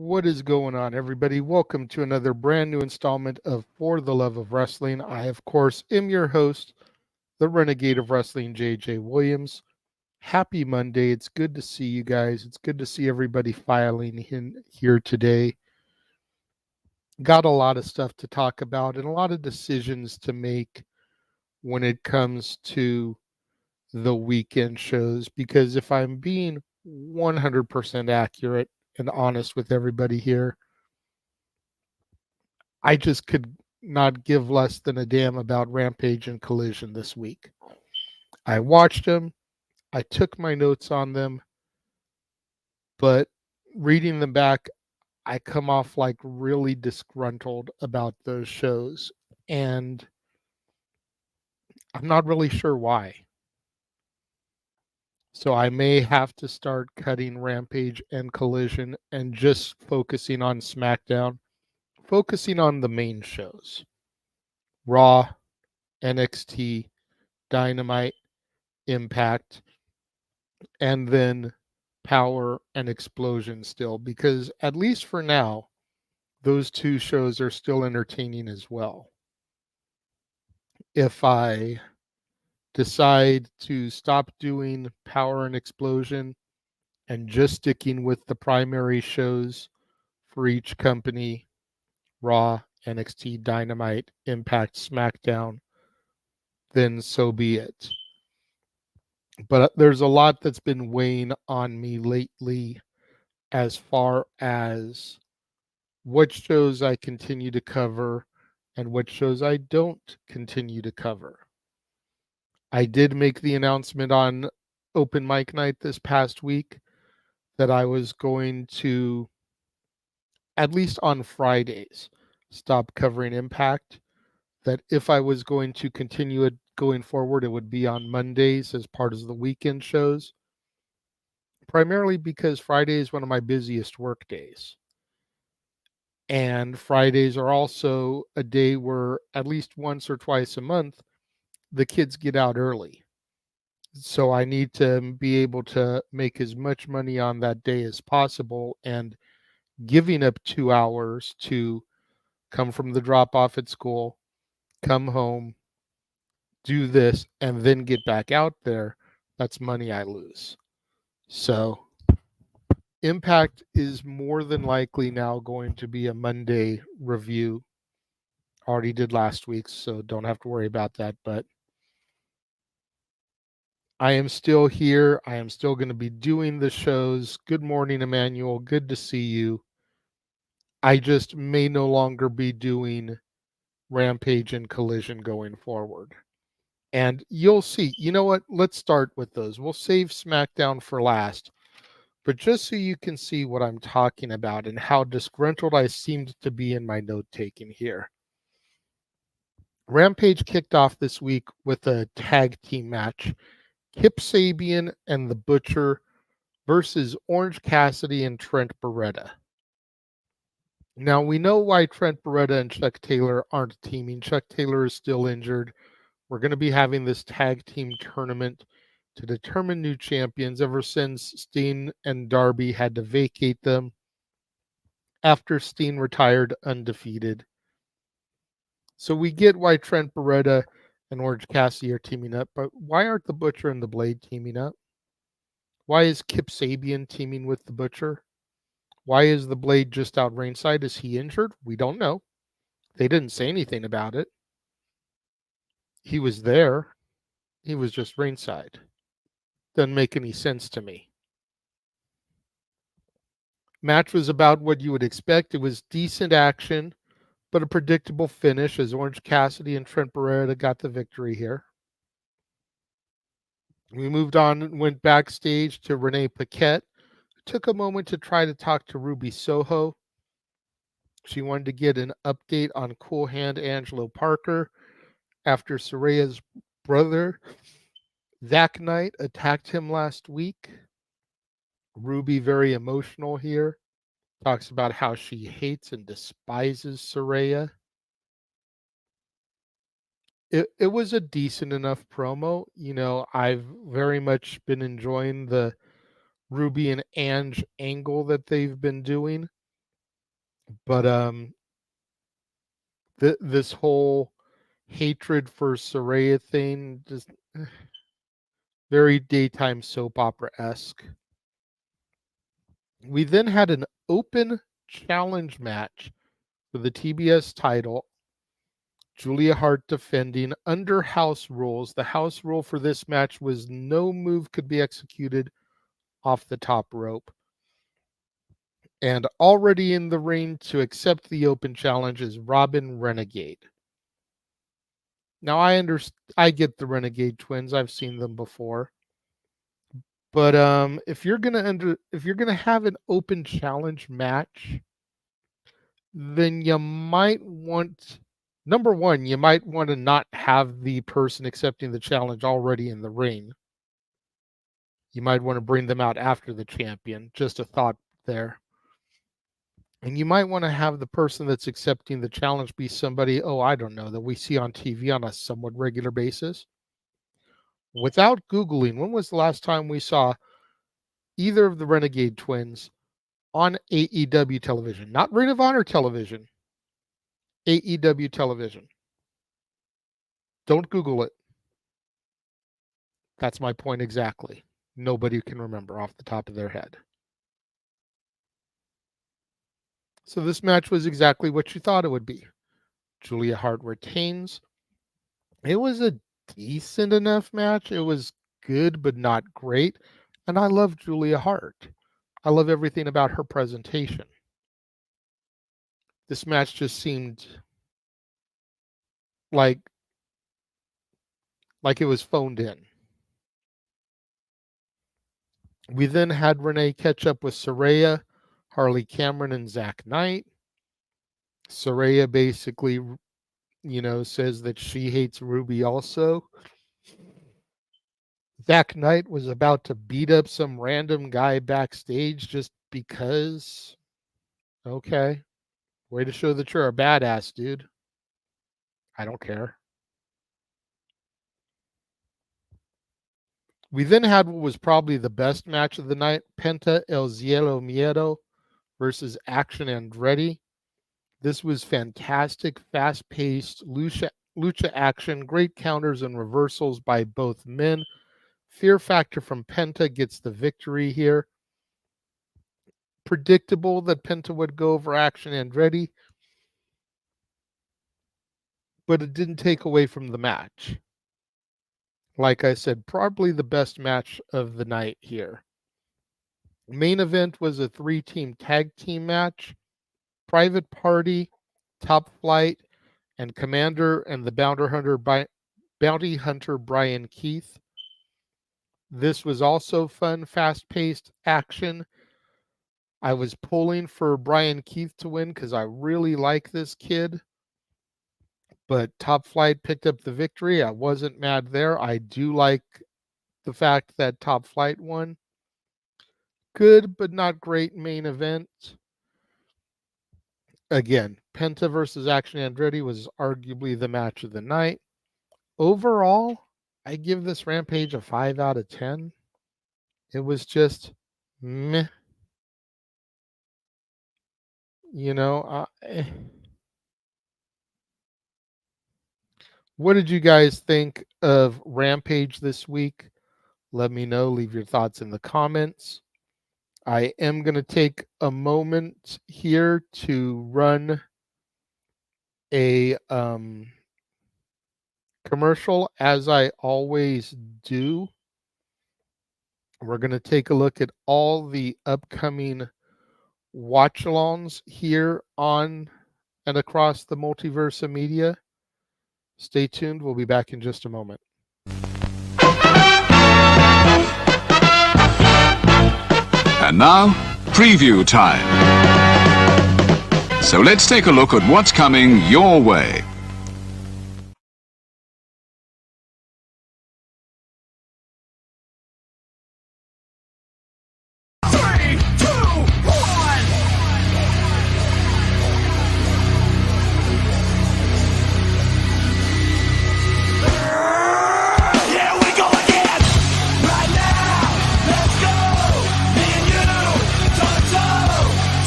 What is going on, everybody? Welcome to another brand new installment of For the Love of Wrestling. I, of course, am your host, the Renegade of Wrestling, JJ Williams. Happy Monday. It's good to see you guys. It's good to see everybody filing in here today. Got a lot of stuff to talk about and a lot of decisions to make when it comes to the weekend shows, because if I'm being 100% accurate and honest with everybody here, I just could not give less than a damn about Rampage and Collision this week. I watched them, I took my notes on them, but reading them back, I come off like really disgruntled about those shows, and I'm not really sure why. So I may have to start cutting Rampage and Collision and just focusing on Smackdown, focusing on the main shows. Raw, NXT, Dynamite, Impact, and then Power and Explosion still, because at least for now, those two shows are still entertaining as well. If I decide to stop doing Power and Explosion and just sticking with the primary shows for each company, Raw, NXT, Dynamite, Impact, SmackDown, then so be it. But there's a lot that's been weighing on me lately as far as what shows I continue to cover and what shows I don't continue to cover. I did make the announcement on Open Mic Night this past week that I was going to, at least on Fridays, stop covering Impact. That if I was going to continue it going forward, it would be on Mondays as part of the weekend shows. Primarily because Friday is one of my busiest work days. And Fridays are also a day where at least once or twice a month, the kids get out early. So I need to be able to make as much money on that day as possible, and giving up 2 hours to come from the drop off at school, come home, do this, and then get back out there, that's money I lose. So Impact is more than likely now going to be a Monday review. Already did last week's, so don't have to worry about that. But I am still here. I am still going to be doing the shows. Good morning, Emmanuel. Good to see you. I just may no longer be doing Rampage and Collision going forward. And you'll see. You know what? Let's start with those. We'll save SmackDown for last. But just so you can see what I'm talking about and how disgruntled I seemed to be in my note taking here. Rampage kicked off this week with a tag team match. Kip Sabian and the Butcher versus Orange Cassidy and Trent Beretta. Now, we know why Trent Beretta and Chuck Taylor aren't teaming. Chuck Taylor is still injured. We're going to be having this tag team tournament to determine new champions ever since Steen and Darby had to vacate them after Steen retired undefeated. So we get why Trent Beretta and Orange Cassidy are teaming up, but why aren't the Butcher and the Blade teaming up? Why is Kip Sabian teaming with the Butcher? Why is the Blade just out ringside? Is he injured? We don't know. They didn't say anything about it. He was there. He was just ringside. Doesn't make any sense to me. Match was about what you would expect. It was decent action, but a predictable finish as Orange Cassidy and Trent Beretta got the victory here. We moved on and went backstage to Renee Paquette. Took a moment to try to talk to Ruby Soho. She wanted to get an update on Cool Hand Angelo Parker after Saraya's brother, Zach Knight, attacked him last week. Ruby, very emotional here, talks about how she hates and despises Saraya. It was a decent enough promo. You know, I've very much been enjoying the Ruby and Ange angle that they've been doing. But this whole hatred for Saraya thing, just very daytime soap opera-esque. We then had an open challenge match for the TBS title. Julia Hart defending under house rules. The house rule for this match was no move could be executed off the top rope. And already in the ring to accept the open challenge is Robin Renegade. Now I get the Renegade twins. I've seen them before. But if you're gonna have an open challenge match, then you might want, number one, you might want to not have the person accepting the challenge already in the ring. You might want to bring them out after the champion. Just a thought there. And you might want to have the person that's accepting the challenge be somebody, I don't know, that we see on TV on a somewhat regular basis. Without Googling, when was the last time we saw either of the Renegade twins on AEW television? Not Ring of Honor television. AEW television. Don't Google it. That's my point exactly. Nobody can remember off the top of their head. So this match was exactly what you thought it would be. Julia Hart retains. It was a decent enough match. It was good, but not great. And I love Julia Hart. I love everything about her presentation. This match just seemed like it was phoned in. We then had Renee catch up with Saraya, Harley Cameron, and Zach Knight. Saraya basically, says that she hates Ruby also. Zach Knight was about to beat up some random guy backstage just because. Okay. Way to show that you're a badass, dude. I don't care. We then had what was probably the best match of the night, Penta El Cielo Miedo versus Action Andretti. This was fantastic, fast-paced lucha action, great counters and reversals by both men. Fear Factor from Penta gets the victory here. Predictable that Penta would go over Action Andretti, but it didn't take away from the match. Like I said, probably the best match of the night here. Main event was a 3-team tag team match. Private Party, Top Flight, and Commander and the Bounty Hunter Brian Keith. This was also fun, fast-paced action. I was pulling for Brian Keith to win because I really like this kid. But Top Flight picked up the victory. I wasn't mad there. I do like the fact that Top Flight won. Good, but not great main event. Again, Penta versus Action Andretti was arguably the match of the night. Overall, I give this Rampage a 5 out of 10. It was just meh. What did you guys think of Rampage this week? Let me know. Leave your thoughts in the comments. I am going to take a moment here to run a commercial, as I always do. We're going to take a look at all the upcoming watch-alongs here on and across the Multiversa Media. Stay tuned. We'll be back in just a moment. And now, preview time. So let's take a look at what's coming your way.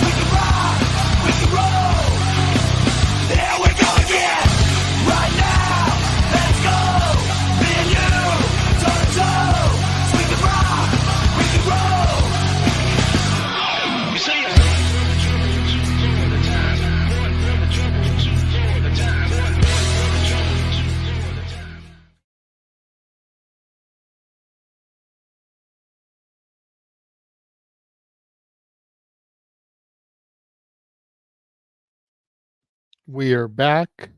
We can rock, we can roll. We are back.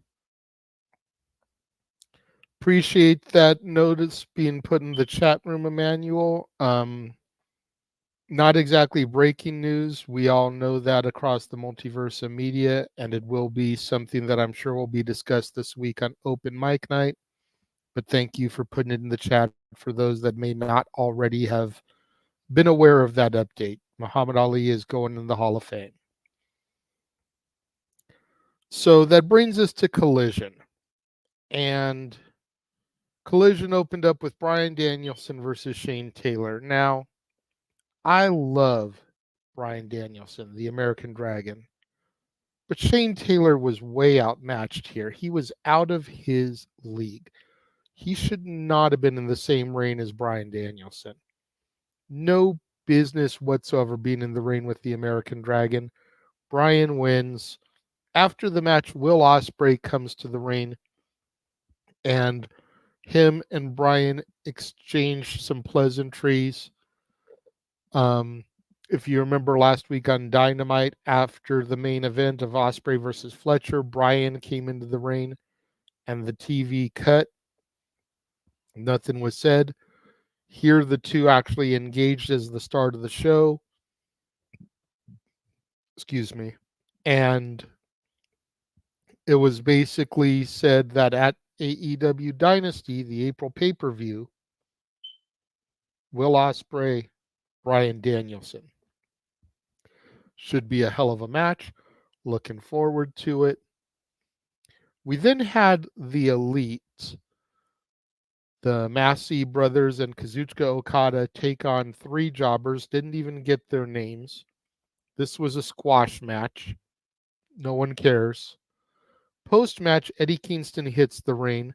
Appreciate that notice being put in the chat room, Emmanuel. Not exactly breaking news. We all know that across the multiverse of media, and it will be something that I'm sure will be discussed this week on Open Mic Night. But thank you for putting it in the chat for those that may not already have been aware of that update. Muhammad Ali is going in the Hall of Fame. So that brings us to Collision. And Collision opened up with Bryan Danielson versus Shane Taylor. Now, I love Bryan Danielson, the American Dragon. But Shane Taylor was way outmatched here. He was out of his league. He should not have been in the same reign as Bryan Danielson. No business whatsoever being in the ring with the American Dragon. Bryan wins. After the match, Will Ospreay comes to the ring, and him and Bryan exchange some pleasantries. If you remember last week on Dynamite, after the main event of Ospreay versus Fletcher, Bryan came into the ring and the TV cut. Nothing was said. Here, the two actually engaged as the start of the show. Excuse me. And it was basically said that at AEW Dynasty, the April pay-per-view, Will Ospreay, Bryan Danielson. Should be a hell of a match. Looking forward to it. We then had the Elite, the Massey brothers and Kazuchika Okada, take on three jobbers. Didn't even get their names. This was a squash match. No one cares. Post-match, Eddie Kingston hits the ring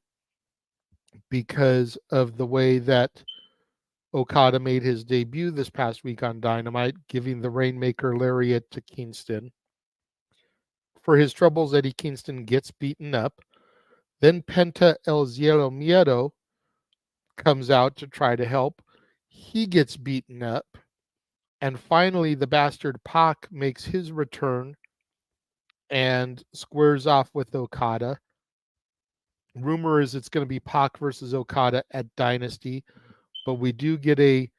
because of the way that Okada made his debut this past week on Dynamite, giving the Rainmaker Lariat to Kingston. For his troubles, Eddie Kingston gets beaten up. Then Penta El Zero Miedo comes out to try to help. He gets beaten up. And finally, the bastard Pac makes his return and squares off with Okada. Rumor is it's going to be Pac versus Okada at Dynasty, but we do get a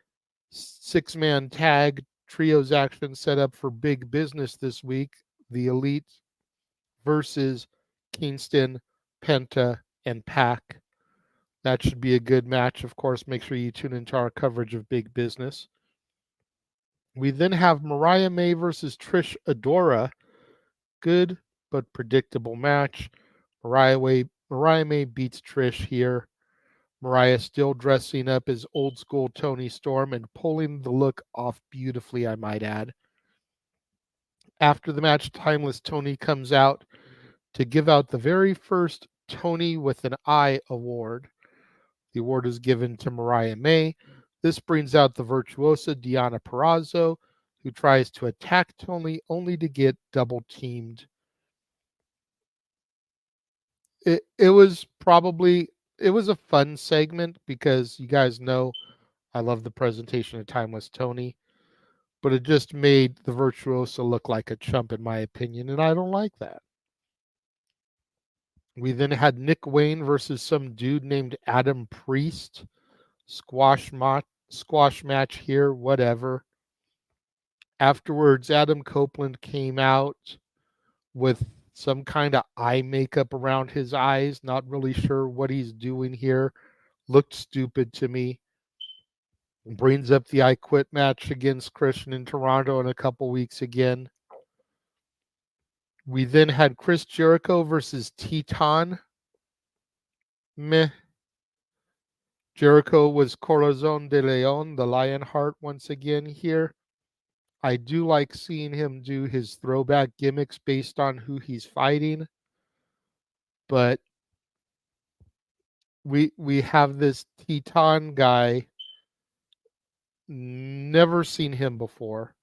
six-man tag trios action set up for big business this week. The Elite versus Kingston, Penta, and Pac. That should be a good match. Of course, make sure you tune into our coverage of big business. We then have Mariah May versus Trish Adora. Good but predictable match. Mariah May beats Trish here. Mariah still dressing up as old school Toni Storm and pulling the look off beautifully, I might add. After the match, Timeless Tony comes out to give out the very first Tony with an I award. The award is given to Mariah May. This brings out the virtuosa Deonna Purrazzo, who tries to attack Tony only to get double teamed. It was a fun segment because you guys know I love the presentation of Timeless Tony, but it just made the virtuoso look like a chump in my opinion, and I don't like that. We then had Nick Wayne versus some dude named Adam Priest. Squash match here, whatever. Afterwards, Adam Copeland came out with some kind of eye makeup around his eyes. Not really sure what he's doing here. Looked stupid to me. Brings up the I Quit match against Christian in Toronto in a couple weeks again. We then had Chris Jericho versus Teton. Meh. Jericho was Corazon de Leon, the Lionheart, once again here. I do like seeing him do his throwback gimmicks based on who he's fighting. But we have this Teton guy. Never seen him before.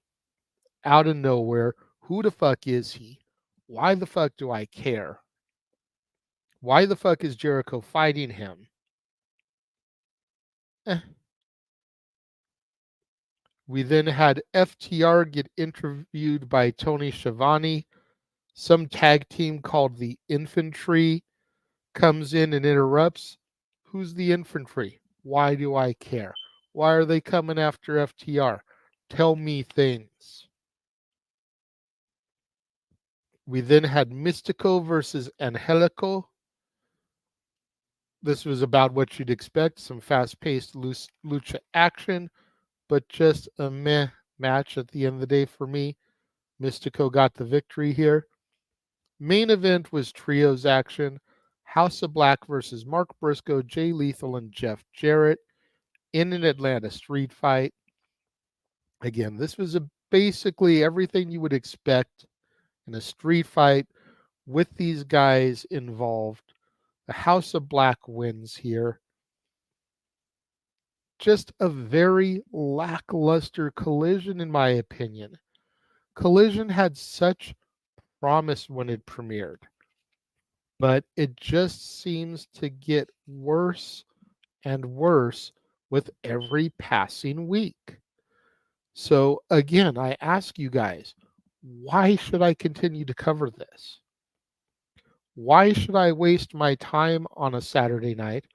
Out of nowhere. Who the fuck is he? Why the fuck do I care? Why the fuck is Jericho fighting him? We then had FTR get interviewed by Tony Schiavone. Some tag team called the Infantry comes in and interrupts. Who's the Infantry? Why do I care? Why are they coming after FTR? Tell me things. We then had Mystico versus Angelico. This was about what you'd expect, some fast-paced lucha action, but just a meh match at the end of the day for me. Mystico got the victory here. Main event was trios action. House of Black versus Mark Briscoe, Jay Lethal, and Jeff Jarrett in an Atlanta street fight. Again, this was basically everything you would expect in a street fight with these guys involved. The House of Black wins here. Just a very lackluster Collision, in my opinion. Collision had such promise when it premiered, but it just seems to get worse and worse with every passing week. So again, I ask you guys, why should I continue to cover this? Why should I waste my time on a Saturday night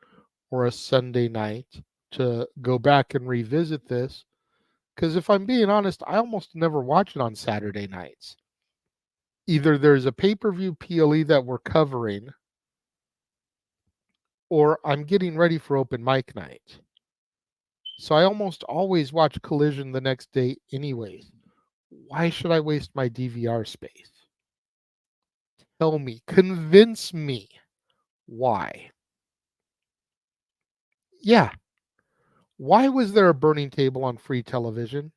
or a Sunday night to go back and revisit this? Because if I'm being honest, I almost never watch it on Saturday nights. Either there's a pay-per-view PLE that we're covering, or I'm getting ready for open mic night. So I almost always watch Collision the next day anyways. Why should I waste my DVR space? Tell me, convince me why. Yeah. Why was there a burning table on free television?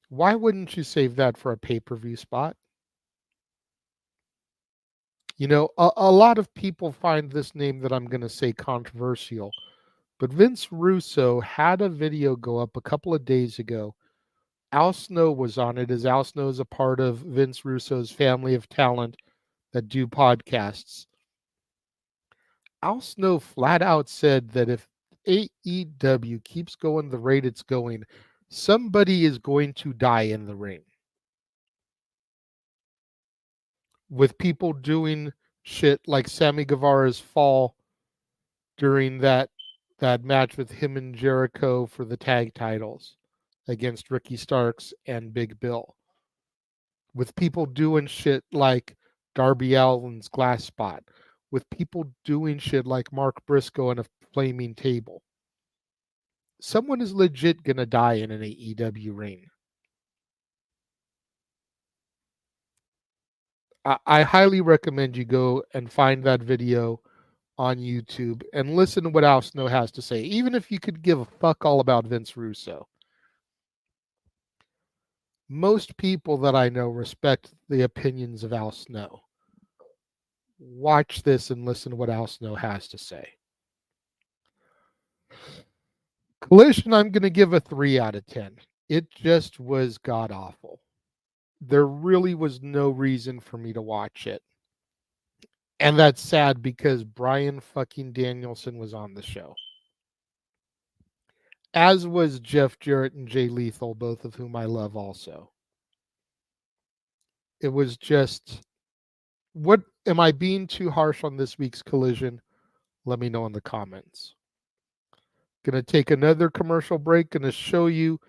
Why wouldn't you save that for a pay-per-view spot? You know, a lot of people find this name that I'm going to say controversial, but Vince Russo had a video go up a couple of days ago. Al Snow was on it, as Al Snow is a part of Vince Russo's family of talent that do podcasts. Al Snow flat out said that if AEW keeps going the rate it's going, somebody is going to die in the ring. With people doing shit like Sammy Guevara's fall during that match with him and Jericho for the tag titles against Ricky Starks and Big Bill. With people doing shit like Darby Allin's glass spot. With people doing shit like Mark Briscoe and a flaming table. Someone is legit going to die in an AEW ring. I highly recommend you go and find that video on YouTube and listen to what Al Snow has to say, even if you could give a fuck all about Vince Russo. Most people that I know respect the opinions of Al Snow. Watch this and listen to what Al Snow has to say. Collision, I'm going to give a 3 out of 10. It just was god-awful. There really was no reason for me to watch it. And that's sad because Bryan fucking Danielson was on the show. As was Jeff Jarrett and Jay Lethal, both of whom I love also. It was just... What am I being too harsh on this week's Collision? Let me know in the comments. Gonna take another commercial break. Gonna show you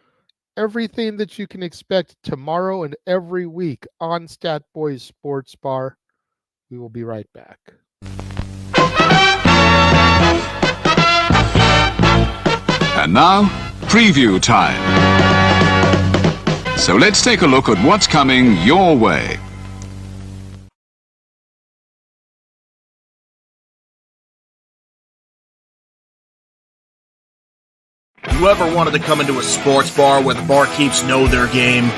everything that you can expect tomorrow and every week on Stat Boys Sports Bar. We will be right back. And now, preview time. So let's take a look at what's coming your way. You ever wanted to come into a sports bar where the barkeeps know their game?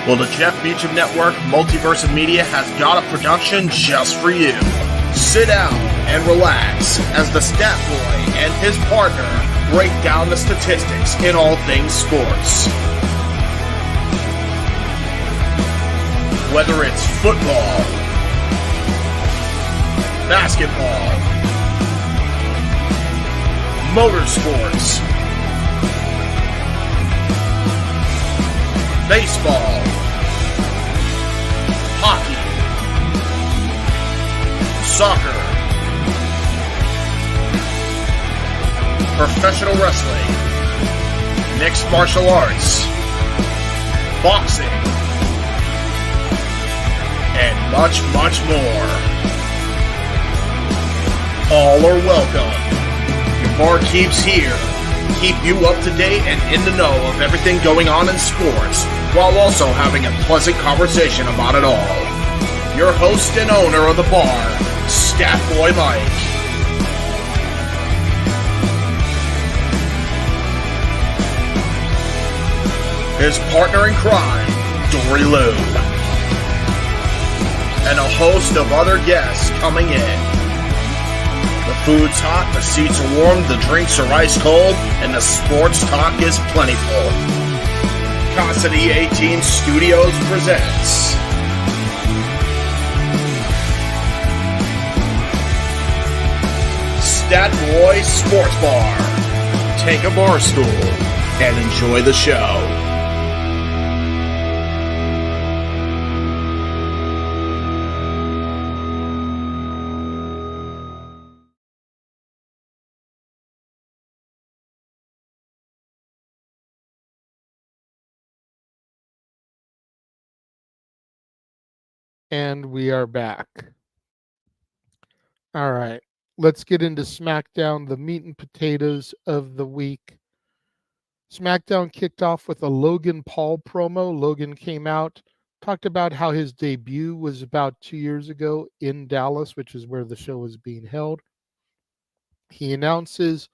Well, the Jeff Beecham Network Multiverse of Media has got a production just for you. Sit down and relax as the Stat Boy and his partner break down the statistics in all things sports. Whether it's football, basketball, motorsports, baseball, soccer, professional wrestling, mixed martial arts, boxing, and much, much more. All are welcome. Your barkeep's here. Keep you up to date and in the know of everything going on in sports, while also having a pleasant conversation about it all. Your host and owner of the bar, Stat Boy Mike. His partner in crime, Dory Lou. And a host of other guests coming in. The food's hot, the seats are warm, the drinks are ice cold, and the sports talk is plentiful. Cassidy 18 Studios presents Stat Boy Sports Bar. Take a bar stool and enjoy the show. And we are back. All right, let's get into Smackdown, the meat and potatoes of the week. Smackdown kicked off with a Logan Paul promo. Logan came out, talked about how his debut was about 2 years ago in Dallas, which is where the show was being held. He announces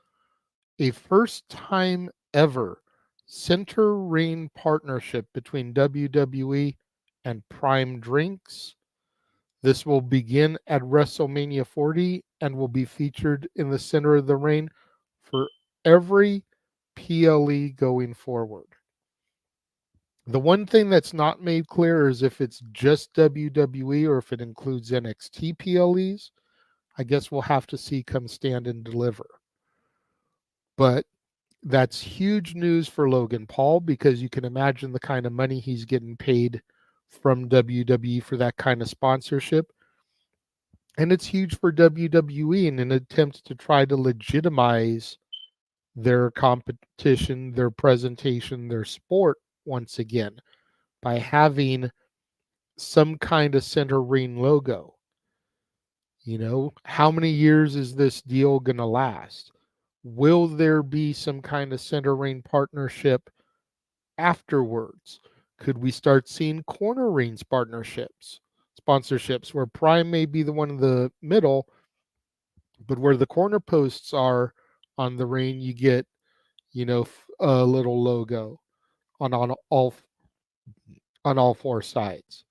a first time ever center ring partnership between WWE and Prime Drinks. This will begin at WrestleMania 40 and will be featured in the center of the ring for every PLE going forward. The one thing that's not made clear is if it's just WWE or if it includes NXT PLEs. I guess we'll have to see come Stand and Deliver. But that's huge news for Logan Paul because you can imagine the kind of money he's getting paid from WWE for that kind of sponsorship. And it's huge for WWE in an attempt to try to legitimize their competition, their presentation, their sport once again by having some kind of center ring logo. You know, how many years is this deal going to last? Will there be some kind of center ring partnership afterwards? Could we start seeing corner rings sponsorships, where Prime may be the one in the middle, but where the corner posts are on the ring, you get, you know, a little logo on all four sides.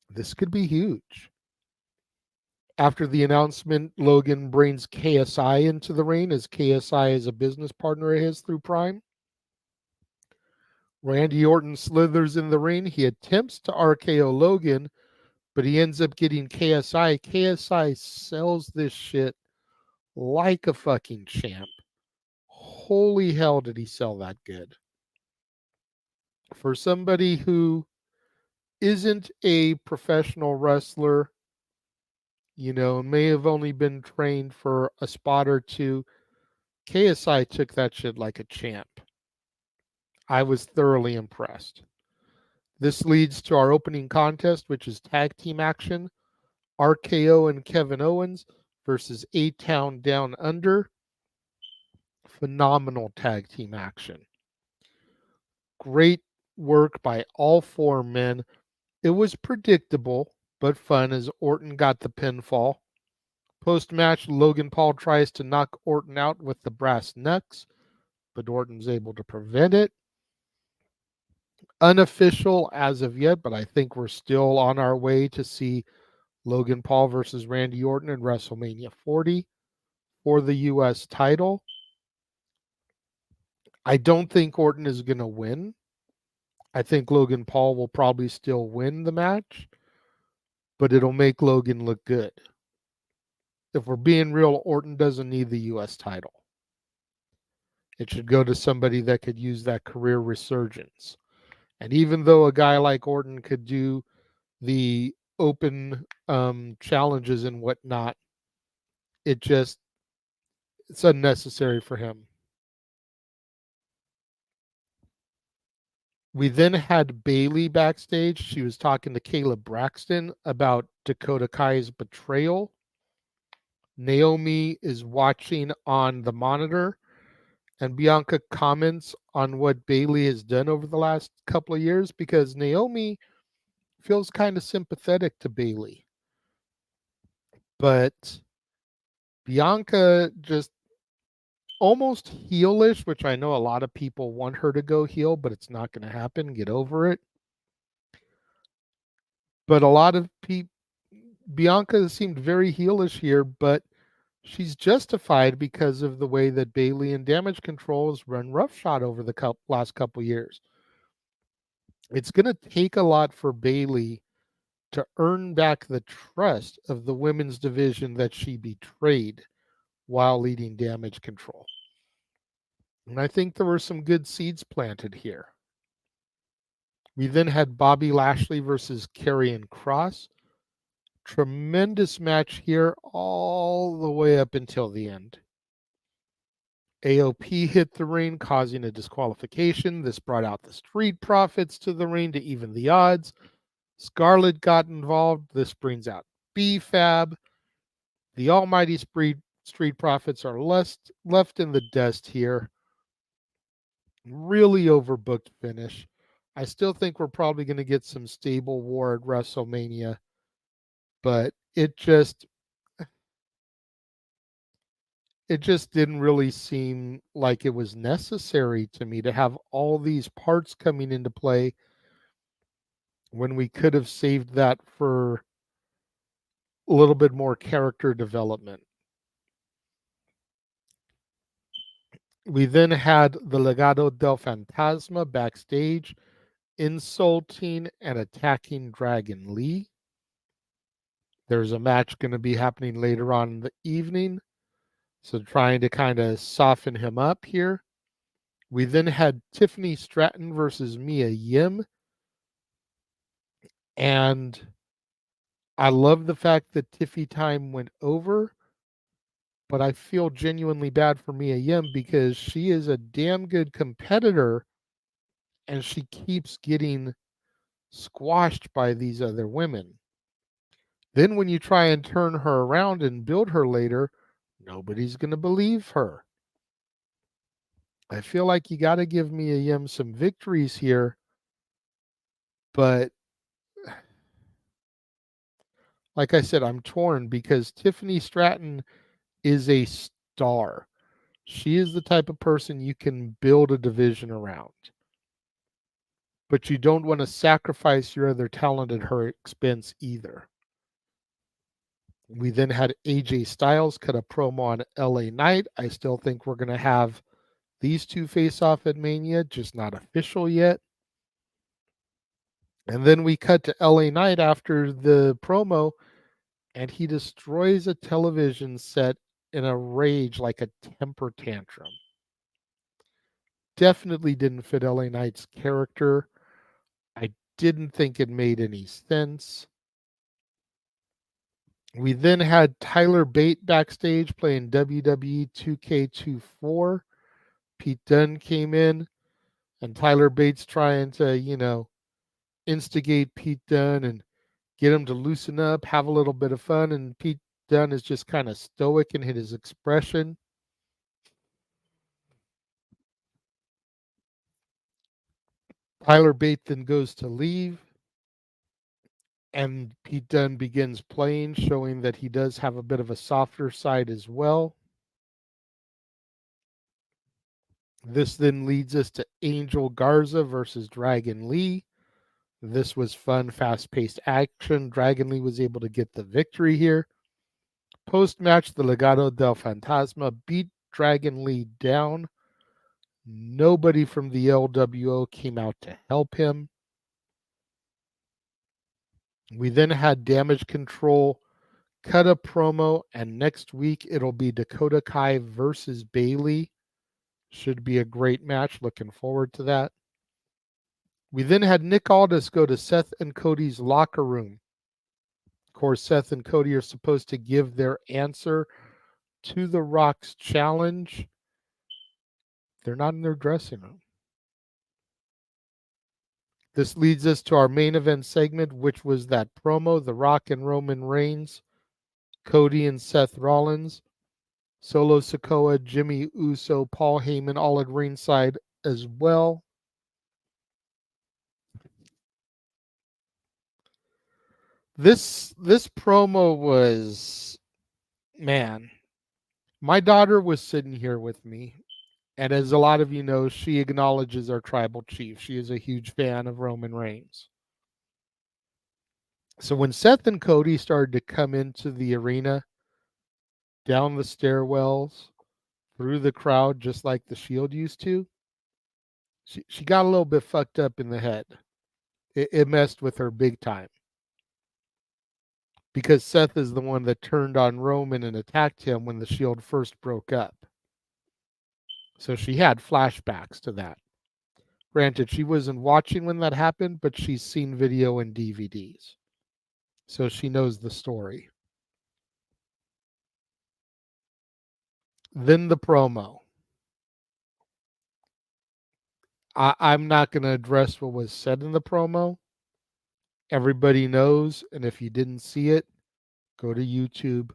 This could be huge. After the announcement, Logan brings KSI into the ring as KSI is a business partner of his through Prime. Randy Orton slithers in the ring. He attempts to RKO Logan, but he ends up getting KSI. KSI sells this shit like a fucking champ. Holy hell, did he sell that good. For somebody who isn't a professional wrestler, you know, may have only been trained for a spot or two, KSI took that shit like a champ. I was thoroughly impressed. This leads to our opening contest, which is tag team action. RKO and Kevin Owens versus A-Town Down Under. Phenomenal tag team action. Great work by all four men. It was predictable, but fun as Orton got the pinfall. Post-match, Logan Paul tries to knock Orton out with the brass knucks, but Orton's able to prevent it. Unofficial as of yet, but I think we're still on our way to see Logan Paul versus Randy Orton in WrestleMania 40 for the U.S. title. I don't think Orton is going to win. I think Logan Paul will probably still win the match, but it'll make Logan look good. If we're being real, Orton doesn't need the U.S. title. It should go to somebody that could use that career resurgence. And even though a guy like Orton could do the open challenges and whatnot. It's unnecessary for him. We then had Bailey backstage. She was talking to Caleb Braxton about Dakota Kai's betrayal. Naomi is watching on the monitor, and Bianca comments on what Bailey has done over the last couple of years because Naomi feels kind of sympathetic to Bailey. But Bianca just almost heelish, which I know a lot of people want her to go heel, but it's not going to happen. Get over it. But a lot of people, Bianca seemed very heelish here, but she's justified because of the way that Bailey and Damage Control has run roughshod over the last couple years. It's going to take a lot for Bailey to earn back the trust of the women's division that she betrayed while leading Damage Control. And I think there were some good seeds planted here. We then had Bobby Lashley versus Karrion Kross. Tremendous match here all the way up until the end. AOP hit the ring, causing a disqualification. This brought out the Street Profits to the ring to even the odds. Scarlett got involved. This brings out B-Fab. The almighty Street Profits are left in the dust here. Really overbooked finish. I still think we're probably going to get some stable war at WrestleMania, but it just didn't really seem like it was necessary to me to have all these parts coming into play when we could have saved that for a little bit more character development. We then had the Legado del Fantasma backstage insulting and attacking Dragon Lee. There's a match going to be happening later on in the evening, so trying to kind of soften him up here. We then had Tiffany Stratton versus Mia Yim. And I love the fact that Tiffy time went over, but I feel genuinely bad for Mia Yim because she is a damn good competitor and she keeps getting squashed by these other women. Then when you try and turn her around and build her later, nobody's going to believe her. I feel like you got to give Mia Yim some victories here, but like I said, I'm torn because Tiffany Stratton is a star. She is the type of person you can build a division around. But you don't want to sacrifice your other talent at her expense either. We then had AJ Styles cut a promo on LA Knight. I still think we're going to have these two face off at Mania, just not official yet. And then we cut to LA Knight after the promo, and he destroys a television set in a rage like a temper tantrum. Definitely didn't fit LA Knight's character. I didn't think it made any sense. We then had Tyler Bate backstage playing WWE 2K24. Pete Dunne came in, and Tyler Bates trying to, instigate Pete Dunne and get him to loosen up, have a little bit of fun. And Pete Dunne is just kind of stoic in his expression. Tyler Bate then goes to leave, and Pete Dunne begins playing, showing that he does have a bit of a softer side as well. This then leads us to Angel Garza versus Dragon Lee. This was fun, fast-paced action. Dragon Lee was able to get the victory here. Post-match, the Legado del Fantasma beat Dragon Lee down. Nobody from the LWO came out to help him. We then had Damage Control cut a promo, and next week it'll be Dakota Kai versus Bailey. Should be a great match. Looking forward to that. We then had Nick Aldis go to Seth and Cody's locker room course, Seth and Cody are supposed to give their answer to The Rock's challenge. They're not in their dressing room. This leads us to our main event segment, which was that promo, The Rock and Roman Reigns, Cody and Seth Rollins, Solo Sikoa, Jimmy Uso, Paul Heyman, all at ringside as well. This promo was, man, my daughter was sitting here with me. And as a lot of you know, she acknowledges our tribal chief. She is a huge fan of Roman Reigns. So when Seth and Cody started to come into the arena, down the stairwells, through the crowd, just like the Shield used to, she got a little bit fucked up in the head. It messed with her big time. Because Seth is the one that turned on Roman and attacked him when the Shield first broke up. So she had flashbacks to that. Granted, she wasn't watching when that happened, but she's seen video and DVDs. So she knows the story. Then the promo. I'm not going to address what was said in the promo. Everybody knows, and if you didn't see it, go to YouTube,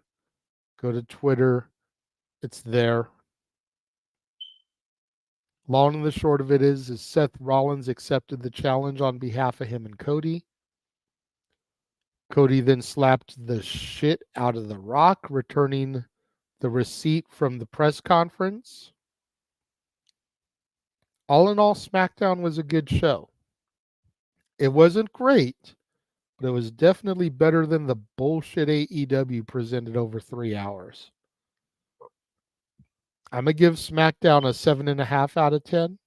go to Twitter. It's there. Long and the short of it is Seth Rollins accepted the challenge on behalf of him and Cody. Cody then slapped the shit out of The Rock, returning the receipt from the press conference. All in all, Smackdown was a good show. It wasn't great, but it was definitely better than the bullshit AEW presented over 3 hours. I'm going to give Smackdown a 7.5 out of 10.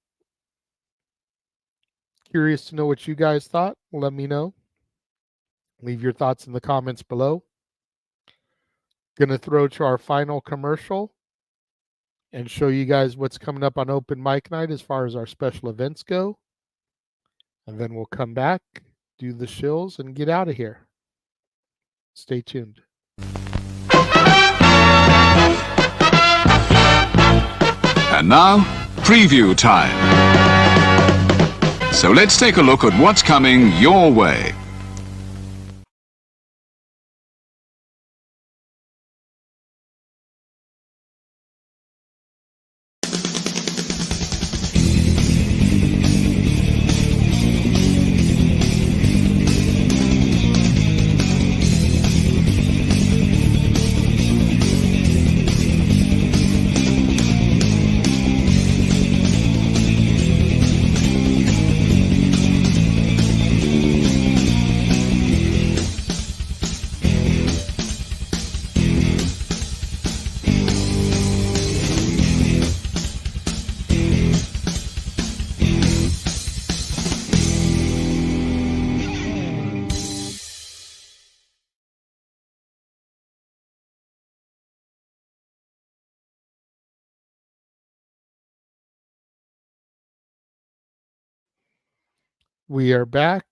Curious to know what you guys thought. Let me know. Leave your thoughts in the comments below. Going to throw to our final commercial and show you guys what's coming up on Open Mic Night as far as our special events go. And then we'll come back, do the shills, and get out of here. Stay tuned. And now, preview time. So let's take a look at what's coming your way. We are back.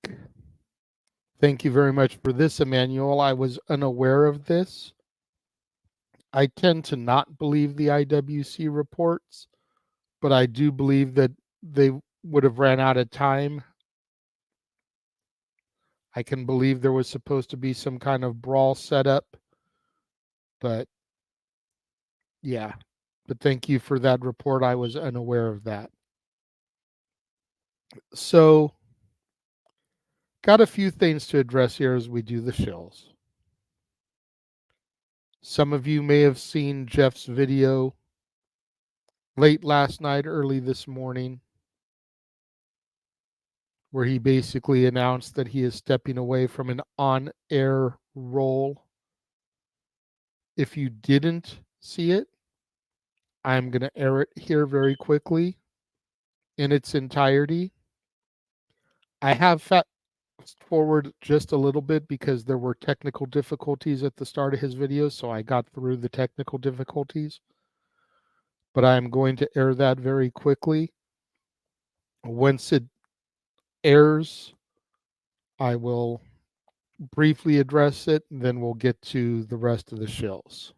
Thank you very much for this, Emmanuel. I was unaware of this. I tend to not believe the IWC reports, but I do believe that they would have ran out of time. I can believe there was supposed to be some kind of brawl setup, but yeah. But thank you for that report. I was unaware of that. So, got a few things to address here as we do the shills. Some of you may have seen Jeff's video late last night, early this morning, where he basically announced that he is stepping away from an on-air role. If you didn't see it, I'm going to air it here very quickly in its entirety. I have fast forward just a little bit because there were technical difficulties at the start of his video, so I got through the technical difficulties. But I'm going to air that very quickly. Once it airs, I will briefly address it, and then we'll get to the rest of the shills.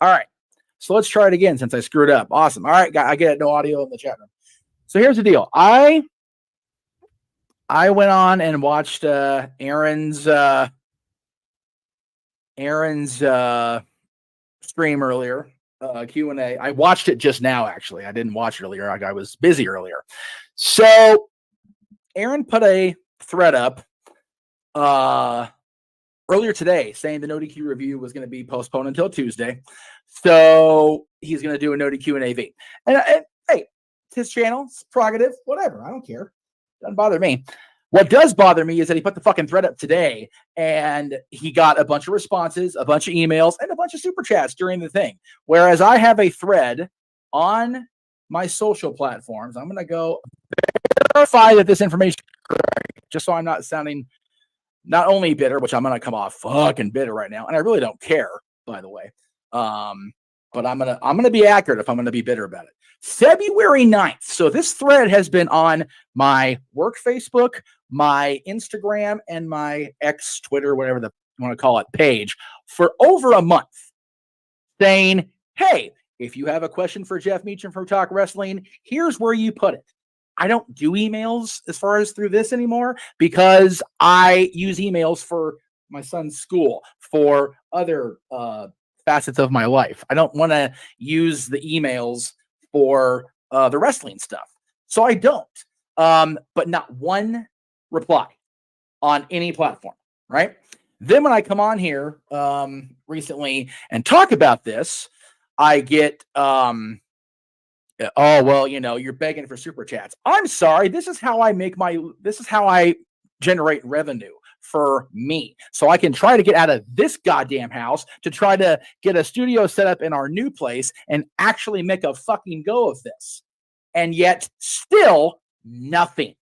All right. So let's try it again since I screwed up. Awesome. All right, I get it. No audio in the chat room. So here's the deal. I went on and watched Aaron's stream earlier, Q&A. I watched it just now, actually. I didn't watch it earlier. I was busy earlier. So Aaron put a thread up earlier today saying the No DQ review was going to be postponed until Tuesday. So he's going to do a No DQ and AV. And hey, it's his channel, it's prerogative, whatever. I don't care. Doesn't bother me. What does bother me is that he put the fucking thread up today and he got a bunch of responses, a bunch of emails, and a bunch of super chats during the thing. Whereas I have a thread on my social platforms. I'm going to go verify that this information is correct, just so I'm not sounding not only bitter, which I'm going to come off fucking bitter right now. And I really don't care, by the way. But I'm going to be accurate if I'm going to be bitter about it. February 9th. So this thread has been on my work Facebook, my Instagram, and my X, Twitter, whatever you want to call it, page for over a month, saying, hey, if you have a question for Jeff Meacham from Talk Wrestling, here's where you put it. I don't do emails as far as through this anymore because I use emails for my son's school, for other facets of my life. I don't want to use the emails for the wrestling stuff. So I don't. But not one reply on any platform, right? Then when I come on here recently and talk about this, I get, oh, well, you're begging for super chats. I'm sorry. This is how I generate revenue for me. So I can try to get out of this goddamn house to try to get a studio set up in our new place and actually make a fucking go of this. And yet still nothing.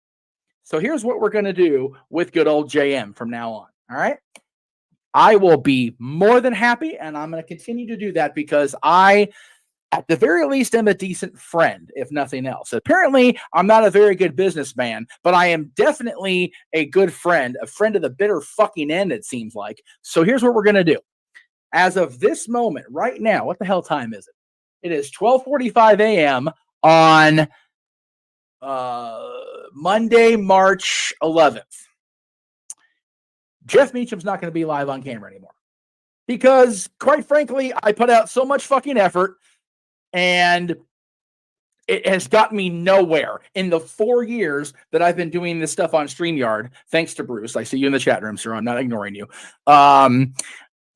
So here's what we're going to do with good old JM from now on. All right. I will be more than happy, and I'm going to continue to do that because I, at the very least, am a decent friend, if nothing else. Apparently, I'm not a very good businessman, but I am definitely a good friend, a friend of the bitter fucking end, it seems like. So here's what we're going to do. As of this moment, right now, what the hell time is it? It is 12:45 a.m. on Monday, March 11th. Jeff Meacham's not going to be live on camera anymore because, quite frankly, I put out so much fucking effort and it has gotten me nowhere in the 4 years that I've been doing this stuff on StreamYard. Thanks to Bruce. I see you in the chat room, sir. I'm not ignoring you.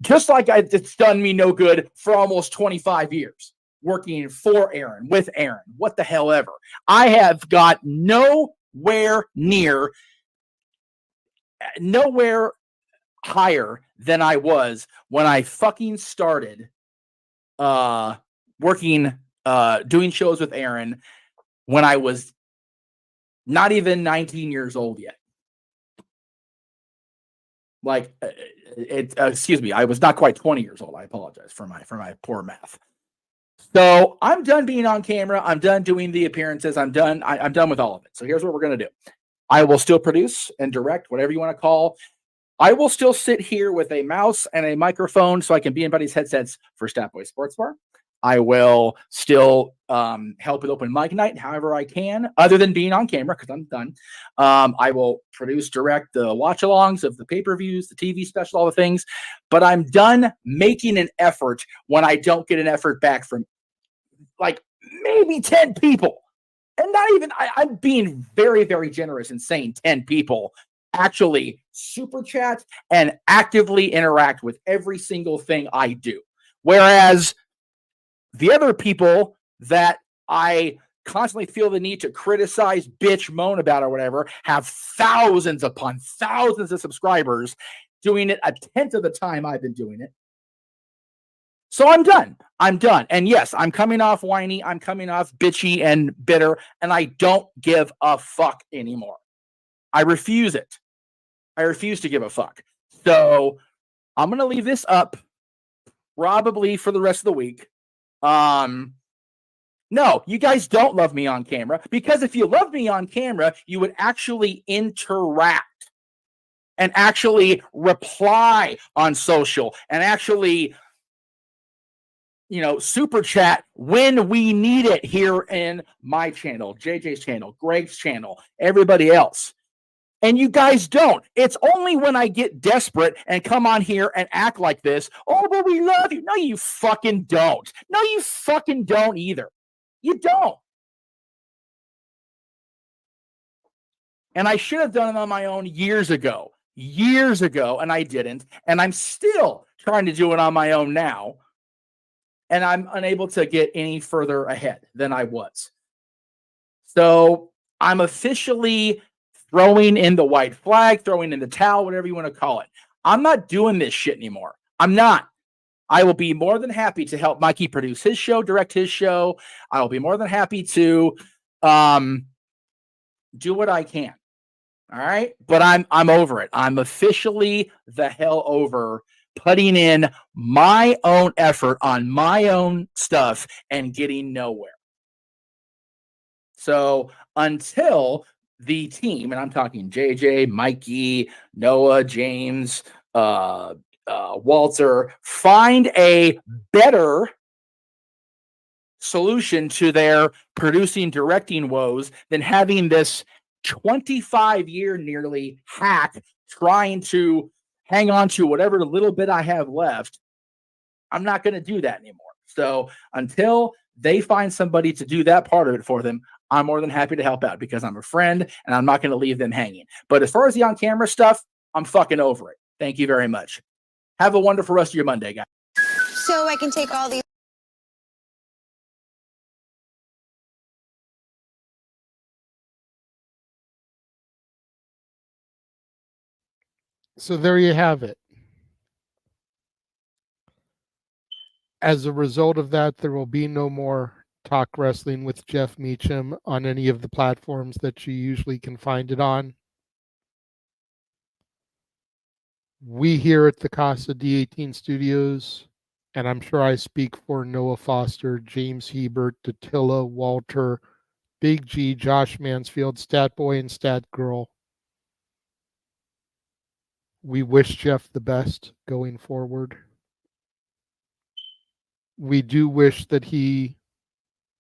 Just like it's done me no good for almost 25 years working for Aaron, with Aaron, what the hell ever. I have got nowhere higher than I was when I fucking started working, doing shows with Aaron when I was not even 19 years old yet. Like, excuse me, I was not quite 20 years old. I apologize for my poor math. So I'm done being on camera. I'm done doing the appearances. I'm done. I'm done with all of it. So here's what we're going to do. I will still produce and direct, whatever you want to call. I will still sit here with a mouse and a microphone so I can be in buddy's headsets for Statboy Sports Bar. I will still help with open mic night however I can, other than being on camera because I'm done. I will produce, direct the watch-alongs of the pay-per-views, the TV special, all the things. But I'm done making an effort when I don't get an effort back from like maybe 10 people. And not even, I'm being very, very generous in saying 10 people actually super chat and actively interact with every single thing I do. Whereas the other people that I constantly feel the need to criticize, bitch, moan about, or whatever, have thousands upon thousands of subscribers doing it a tenth of the time I've been doing it. So I'm done. And yes, I'm coming off whiny. I'm coming off bitchy and bitter, and I don't give a fuck anymore. I refuse it. I refuse to give a fuck. So I'm going to leave this up probably for the rest of the week. No, you guys don't love me on camera, because if you loved me on camera, you would actually interact and actually reply on social and actually, super chat when we need it here in my channel, JJ's channel, Greg's channel, everybody else. And you guys don't. It's only when I get desperate and come on here and act like this. Oh, but we love you. No, you fucking don't. No, you fucking don't either. You don't. And I should have done it on my own years ago, and I didn't. And I'm still trying to do it on my own now. And I'm unable to get any further ahead than I was. So I'm officially throwing in the white flag, throwing in the towel, whatever you want to call it. I'm not doing this shit anymore. I'm not. I will be more than happy to help Mikey produce his show, direct his show. I will be more than happy to do what I can. All right. But I'm over it. I'm officially the hell over putting in my own effort on my own stuff and getting nowhere. So until the team, and I'm talking JJ, Mikey, Noah, James, Walter, find a better solution to their producing, directing woes than having this 25-year nearly hack trying to hang on to whatever little bit I have left, I'm not going to do that anymore. So until they find somebody to do that part of it for them, I'm more than happy to help out because I'm a friend and I'm not going to leave them hanging. But as far as the on-camera stuff, I'm fucking over it. Thank you very much. Have a wonderful rest of your Monday, guys. So I can take all these. So there you have it. As a result of that, there will be no more Talk Wrestling with Jeff Meacham on any of the platforms that you usually can find it on. We here at the Casa D18 Studios, and I'm sure I speak for Noah Foster, James Hebert, Datilla, Walter, Big G, Josh Mansfield, Stat Boy, and Stat Girl. We wish Jeff the best going forward. We do wish that he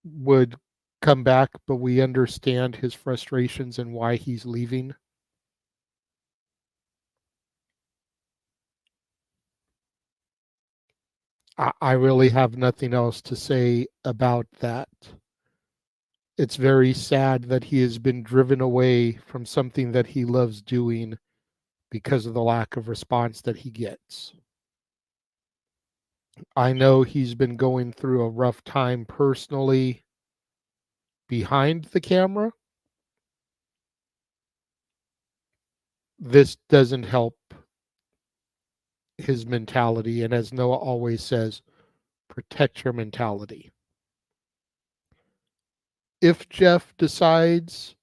would come back, but we understand his frustrations and why he's leaving. I really have nothing else to say about that. It's very sad that he has been driven away from something that he loves doing because of the lack of response that he gets. I know he's been going through a rough time personally behind the camera. This doesn't help his mentality, and as Noah always says, protect your mentality. If Jeff decides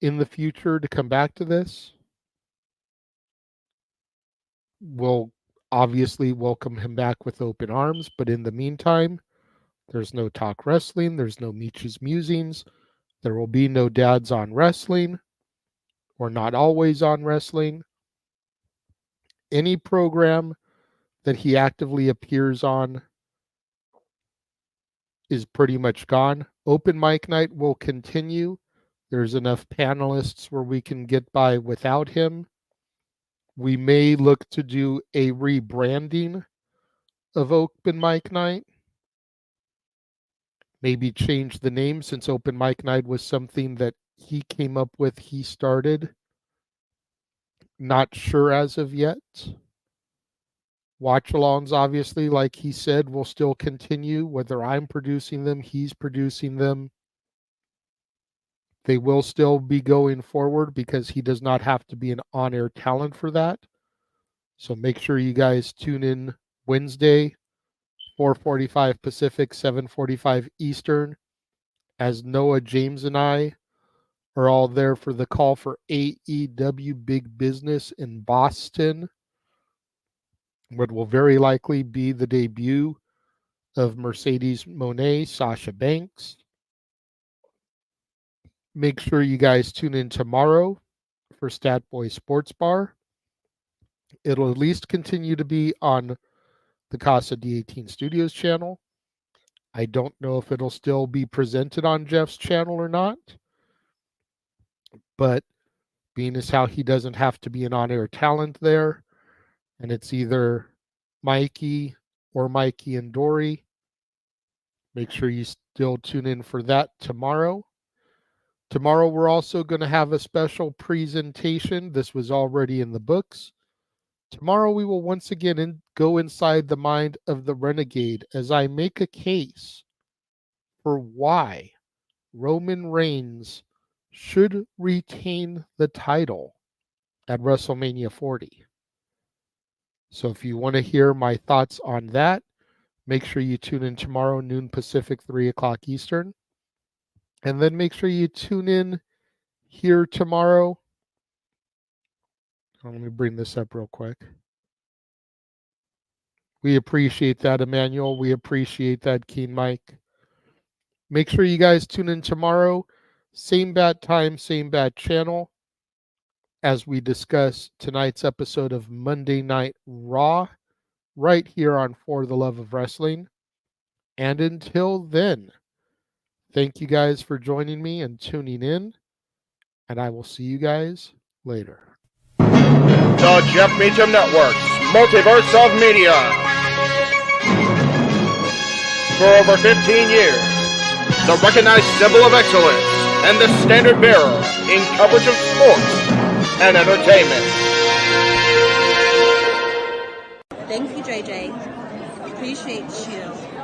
in the future to come back to this, we'll obviously welcome him back with open arms, but in the meantime, there's no Talk Wrestling, there's no Meech's Musings, there will be no Dads on Wrestling, or Not Always on Wrestling. Any program that he actively appears on is pretty much gone. Open mic night will continue. There's enough panelists where we can get by without him. We may look to do a rebranding of open mic night. Maybe change the name, since open mic night was something that he came up with, he started. Not sure as of yet. Watch-alongs, obviously, like he said, will still continue. Whether I'm producing them, he's producing them. They will still be going forward because he does not have to be an on-air talent for that. So make sure you guys tune in Wednesday, 4:45 Pacific, 7:45 Eastern, as Noah, James, and I are all there for the call for AEW Big Business in Boston, what will very likely be the debut of Mercedes Moné, Sasha Banks. Make sure you guys tune in tomorrow for Stat Boy Sports Bar. It'll at least continue to be on the Casa D18 Studios channel. I don't know if it'll still be presented on Jeff's channel or not, but being as how he doesn't have to be an on-air talent there, and it's either Mikey or Mikey and Dory, make sure you still tune in for that tomorrow. Tomorrow, we're also going to have a special presentation. This was already in the books. Tomorrow, we will once again go inside the mind of the Renegade as I make a case for why Roman Reigns should retain the title at WrestleMania 40. So if you want to hear my thoughts on that, make sure you tune in tomorrow, noon Pacific, 3 o'clock Eastern. And then make sure you tune in here tomorrow. Let me bring this up real quick. We appreciate that, Emmanuel. We appreciate that, Keen Mike. Make sure you guys tune in tomorrow. Same bat time, same bat channel, as we discuss tonight's episode of Monday Night Raw, right here on For the Love of Wrestling. And until then, thank you guys for joining me and tuning in, and I will see you guys later. The Jeff Meacham Network's Multiverse of Media. For over 15 years, the recognized symbol of excellence and the standard bearer in coverage of sports and entertainment. Thank you, JJ. Appreciate you.